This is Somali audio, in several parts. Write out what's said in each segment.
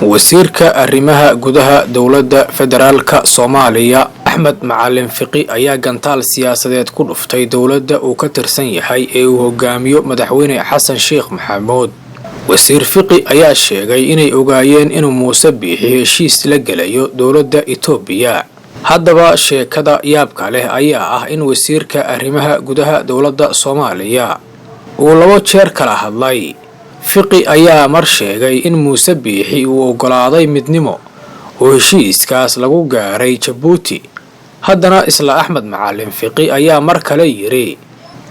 wasiirka arrimaha gudaha dowladda federaalka Soomaaliya Axmed Macalin Fiqi ayaa gantaal siyaasadeed ku dhuftay dowladda uu ka tirsan yahay ee uu hogaamiyo madaxweyne Xasan Sheekh Maxamuud. wasiir Fiqi ayaa sheegay inay ogaayeen inuu Muuse Biixi heshiis la galayo dowladda Itoobiya. haddaba sheekada yaabka leh ayaa ah in wasiirka arrimaha gudaha dowladda Soomaaliya uu labo jeer kala hadlay. Fiqi ayaa mar sheegay in Muuse Biixi uu ogolaaday midnimo oo heshiiskaas lagu gaaray Djibouti. haddana isla Axmed Macalin Fiqi ayaa mar kale yiri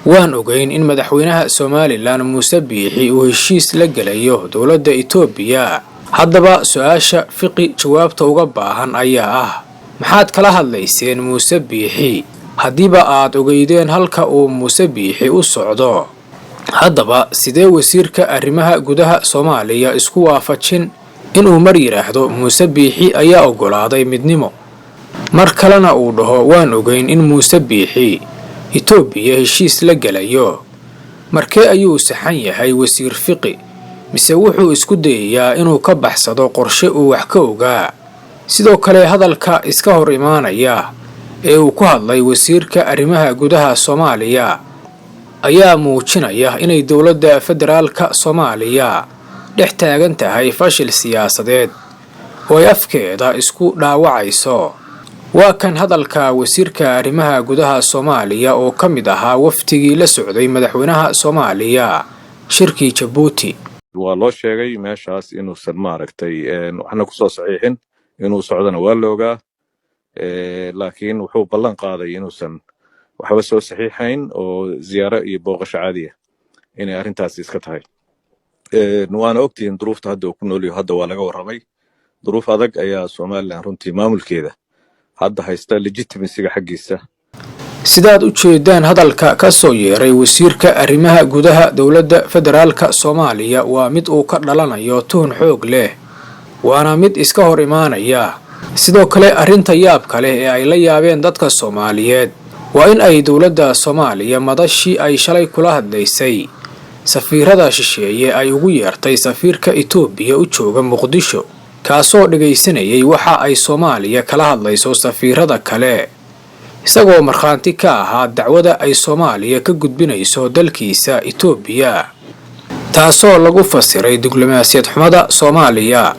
waan ogeyn in madaxweynaha Soomaaliland Muuse Biixi uu heshiis la galayo dowladda Itoobiya. haddaba su'aasha Fiqi jawaabta uga baahan ayaa ah maxaad kala hadlayseen Muuse Biixi hadiiba aad ogeydeen halka uu Muuse Biixi u socdo. haddaba sidee wasiirka arrimaha gudaha Soomaaliya isku waafajin inuu mar yiraahdo Muuse Biixi ayaa ogolaaday midnimo mar kalena uu dhaho waan ogeyn in Muuse Biixi Itoobiya heshiis la galayo. markee ayuu saxan yahay wasiir Fiqi mise wuxuu isku dayayaa inuu ka baxsado qorshe uu wax ka ogaa. sidoo kale hadalka iska hor imaanaya ee uu ku hadlay wasiirka arrimaha gudaha Soomaaliya ayaa muujinaya inay dowladda federaalka Soomaaliya dhex taagan tahay fashil siyaasadeed oo ay afkeeda isku dhaawacayso. waa kan hadalka wasiirka arrimaha gudaha Soomaaliya oo ka mid ahaa waftigii la socday madaxweynaha Soomaaliya shirkii Djibouti. waa loo sheegay meeshaas inuusan maaragtay waxna ku soo saxiixin inuu socdana waa la ogaa laakiin wuxuu ballan qaaday inuusan waxba soo saxiixayn oo ziyaaro iyo booqasho caadi ah inay arrintaas iska tahay. waana ogtiin duruufta hadda uu ku nool yahay hadda waa laga warramay duruuf adag ayaa Soomaaliland runtii maamulkeeda hadda haysta legitimacy-ga xaggiisa. sidaad u jeedaan hadalka ka soo yeeray wasiirka arrimaha gudaha dowladda federaalka Soomaaliya waa mid uu ka dhalanayo tuhun xoog leh waana mid iska hor imaanaya. sidoo kale arrinta yaabka leh ee ay la yaabeen dadka Soomaaliyeed waa in ay dowladda Soomaaliya madashii ay shalay kula hadlaysay safiirada shisheeye ay ugu yeertay safiirka Itoobiya u jooga Muqdisho kaasoo dhageysanayay waxa ay Soomaaliya kala hadlayso safiirada kale isagoo markhaanti ka ahaa dacwada ay Soomaaliya ka gudbinayso dalkiisa Itoobiya taasoo lagu fasiray diblomaasiyad xumada Soomaaliya.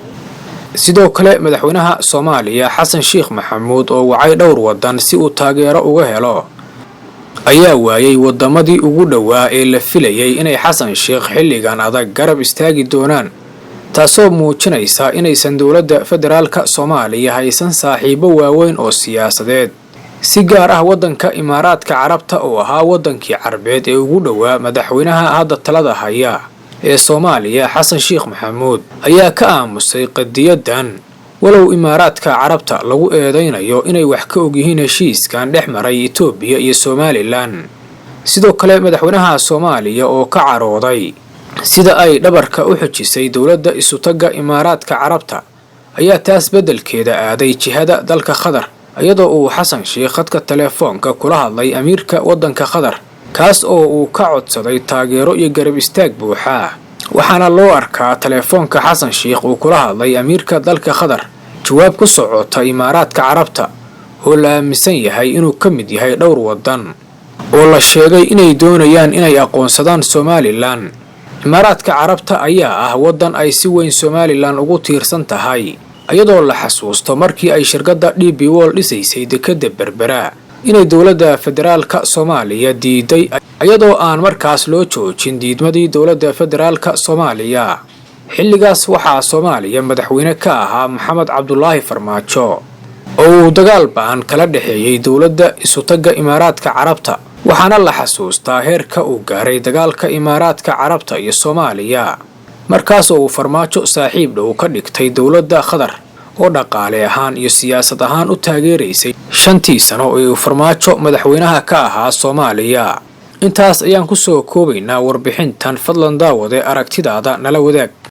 sidoo kale madaxweynaha Soomaaliya Xasan Sheekh Maxamuud oo wacay dhowr wadan si uu taageero uga helo ayaa waayay wadamadii ugu dhawaa ee la filayay inay Xasan Sheekh xilligan adag garab istaagi doonaan taasoo muujinaysa inaysan dowladda federaalka Soomaaliya haysan saaxiibo waaweyn oo siyaasadeed. si gaar ah wadanka Imaaraadka Carabta oo ahaa wadankii Carbeed ee ugu dhawaa madaxweynaha hadda talada haya ee Soomaaliya Xasan Sheekh Maxamuud ayaa ka aamusay qadiyadan walow Imaaraadka Carabta lagu eedeynayo inay wax ka og yihiin heshiiskan dhex maray Itoobiya iyo Somaliland. sidoo kale madaxweynaha Soomaaliya oo ka carooday sida ay dhabarka u xujisay dowladda isutaga Imaaraadka Carabta ayaa taas bedelkeeda aaday jihada dalka Qatar iyadoo uu Xasan Sheekh khadka telefoonka kula hadlay amiirka wadanka Qatar kaas oo uu ka codsaday taageero iyo garab istaag buuxa. waxaana loo arkaa telefoonka Xasan Sheekh uu kula hadlay amiirka dalka Qatar jawaab ku socota Imaaraadka Carabta oo la aaminsan yahay inuu ka mid yahay dhowr wadan oo la sheegay inay doonayaan inay aqoonsadaan Somaliland. Imaaraadka Carabta ayaa ah wadan ay si weyn Somaliland ugu tiirsan tahay iyadoo la xasuusto markii ay shirkadda DP World dhisaysay dekedda Berbera inay dowladda federaalka Soomaaliya diiday iyadoo aan markaas loo joojin diidmadii dowladda federaalka Soomaaliya. xilligaas waxaa Soomaaliya madaxweyne ka ahaa Maxamed Cabdullaahi Farmaajo oo uu dagaal ba'an kala dhaxeeyay dowladda isutaga Imaaraadka Carabta waxaana la xasuustaa heerka uu gaaray dagaalka Imaaraadka Carabta iyo Soomaaliya markaas oo uu Farmaajo saaxiib dhow ka dhigtay dowladda Qatar oo dhaqaale ahaan iyo siyaasad ahaan u taageeraysay 5 sano oo uu Farmaajo madaxweynaha ka ahaa Soomaaliya. intaas ayaan ku soo koobaynaa warbixintan fadlan daawade aragtidaada nala wadaag.